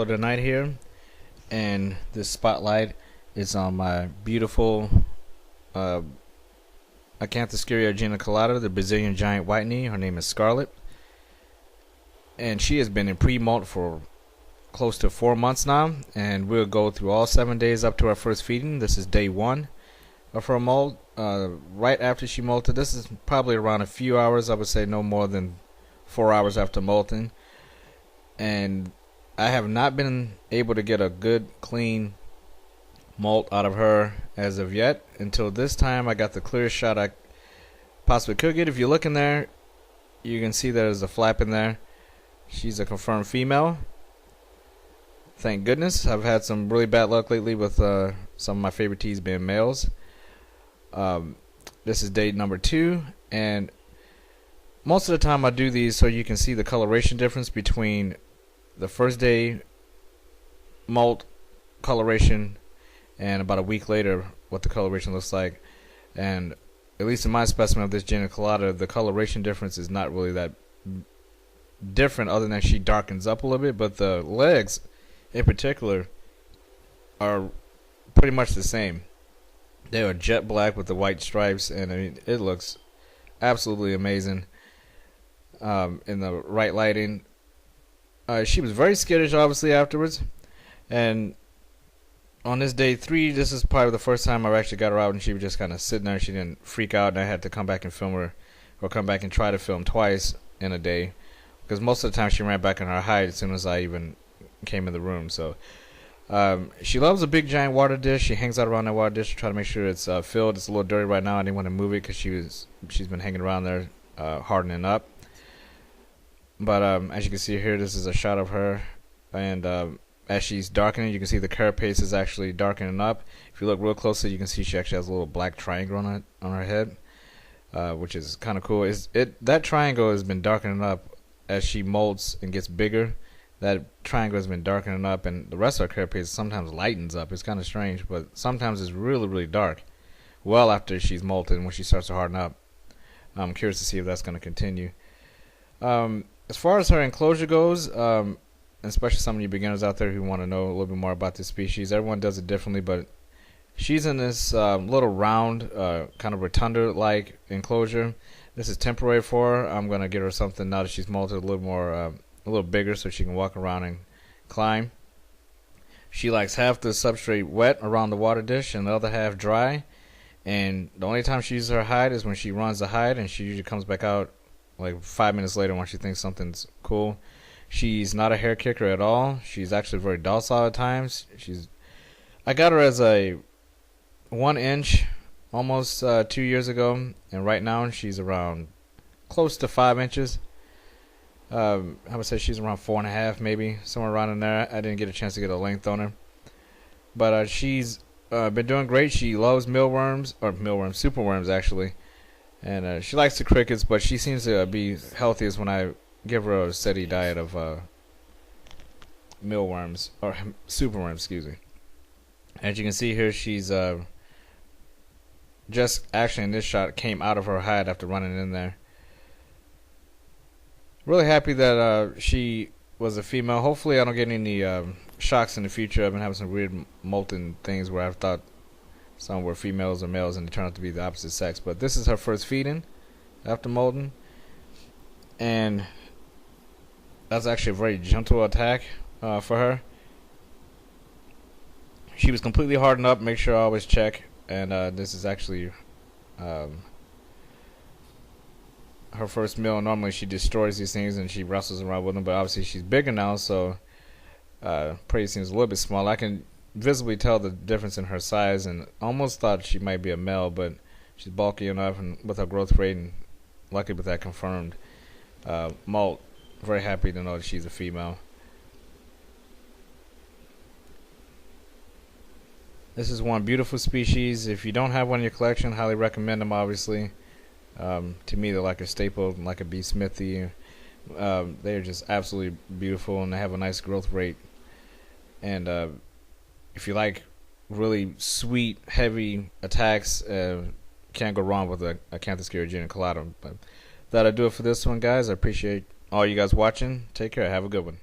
tonight here, and this spotlight is on my beautiful uh, Acanthoscurria Geniculata, the Brazilian giant white knee. Her name is Scarlett, and she has been in pre-molt for close to 4 months now, and we'll go through all 7 days up to our first feeding. This is day 1 of her molt. Right after she molted, this is probably around a few hours, I would say no more than 4 hours after molting, and I have not been able to get a good clean molt out of her as of yet. Until this time, I got the clearest shot I possibly could get. If you look in there, you can see there's a flap in there. She's a confirmed female. Thank goodness. I've had some really bad luck lately with some of my favorite teas being males. This is day number 2, and most of the time I do these so you can see the coloration difference between the first day molt coloration and about a week later what the coloration looks like. And at least in my specimen of this Geniculata, the coloration difference is not really that different, other than she darkens up a little bit, but the legs in particular are pretty much the same. They are jet black with the white stripes, and I mean, it looks absolutely amazing in the right lighting. She was very skittish, obviously, afterwards. And on this day 3, this is probably the first time I actually got her out, and she was just kind of sitting there. She didn't freak out, and I had to come back and film her, or come back and try to film twice in a day, because most of the time she ran back in her hide as soon as I even came in the room. So she loves a big giant water dish. She hangs out around that water dish to try to make sure it's filled. It's a little dirty right now. I didn't want to move it because she's been hanging around there hardening up. But as you can see here, this is a shot of her, and as she's darkening, you can see the carapace is actually darkening up. If you look real closely, you can see she actually has a little black triangle on her head, which is kind of cool. That triangle has been darkening up as she molts and gets bigger. That triangle has been darkening up, and the rest of her carapace sometimes lightens up. It's kind of strange, but sometimes it's really, really dark well after she's molted when she starts to harden up. I'm curious to see if that's going to continue. As far as her enclosure goes, especially some of you beginners out there who want to know a little bit more about this species, everyone does it differently, but she's in this little round, kind of rotunda-like enclosure. This is temporary for her. I'm going to get her something now that she's molted a little bigger so she can walk around and climb. She likes half the substrate wet around the water dish and the other half dry, and the only time she uses her hide is when she runs the hide, and she usually comes back out like 5 minutes later when she thinks something's cool. She's not a hair kicker at all. She's actually very docile at times. I got her as a 1 inch almost 2 years ago, and right now she's around close to 5 inches. I would say she's around 4.5, maybe somewhere around in there. I didn't get a chance to get a length on her, but she's been doing great. She loves superworms actually. And she likes the crickets, but she seems to be healthiest when I give her a steady diet of mealworms, or superworms, excuse me. As you can see here, she's just actually in this shot came out of her hide after running in there. Really happy that she was a female. Hopefully I don't get any shocks in the future. I've been having some weird molting things where I've thought some were females or males and they turn out to be the opposite sex. But this is her first feeding after molting, and that's actually a very gentle attack for her. She was completely hardened up. Make sure I always check. And this is actually her first meal. Normally she destroys these things and she wrestles around with them, but obviously she's bigger now, so prey seems a little bit small. I can visibly tell the difference in her size, and almost thought she might be a male, but she's bulky enough, and with her growth rate, and lucky with that confirmed molt, very happy to know that she's a female. This is one beautiful species. If you don't have one in your collection, highly recommend them, obviously. To me, they're like a staple, like a B. Smithy. They are just absolutely beautiful, and they have a nice growth rate. And if you like really sweet, heavy attacks, can't go wrong with a Acanthoscurria Geniculata. But that'll do it for this one, guys. I appreciate all you guys watching. Take care. Have a good one.